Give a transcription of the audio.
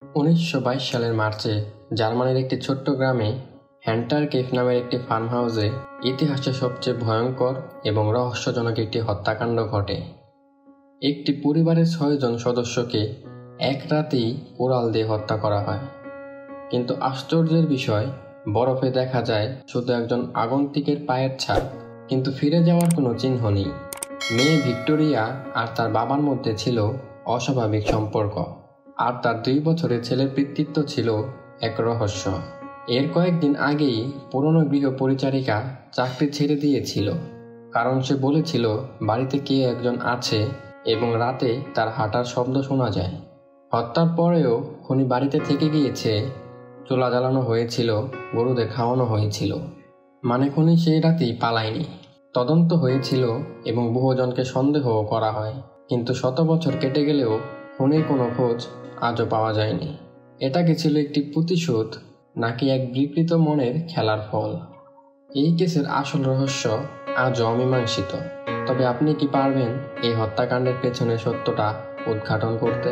1922 সালের মার্চে জার্মানির একটি ছোট্ট গ্রামে হ্যান্টার কেফ নামের একটি ফার্ম হাউসে ইতিহাসে সবচেয়ে ভয়ঙ্কর এবং রহস্যজনক একটি হত্যাকাণ্ড ঘটে। একটি পরিবারের 6 জন সদস্যকে এক রাতেই কোড়াল দিয়ে হত্যা করা হয়। কিন্তু আশ্চর্যের বিষয়, বরফে দেখা যায় শুধু একজন আগন্তুকের পায়ের ছাপ, কিন্তু ফিরে যাওয়ার কোনো চিহ্ন নেই। মেয়ে ভিক্টোরিয়া আর তার বাবার মধ্যে ছিল অস্বাভাবিক সম্পর্ক, আর তার 2 বছরের ছেলের পিতৃত্ব ছিল এক রহস্য। এর কয়েকদিন আগেই পুরনো গৃহ পরিচারিকা চাকরি ছেড়ে দিয়েছিল, কারণ সে বলেছিল বাড়িতে কে একজন আছে এবং রাতে তার হাঁটার শব্দ শোনা যায়। হত্যার পরেও খুনি বাড়িতে থেকে গিয়েছে, চুলা জ্বালানো হয়েছিল, গরুদের খাওয়ানো হয়েছিল, মানে খুনি সেই রাতেই পালায়নি। তদন্ত হয়েছিল এবং বহুজনকে সন্দেহও করা হয়, কিন্তু 100 বছর কেটে গেলেও খুনির কোনো খোঁজ আজও পাওয়া যায়নি। এটা কি ছিল একটি প্রতিশোধ, নাকি এক বিকৃত মনের খেলার ফল? এই কেসের আসল রহস্য আজও অমীমাংসিত। তবে আপনি কি পারবেন এই হত্যাকাণ্ডের পেছনে সত্যটা উদ্ঘাটন করতে?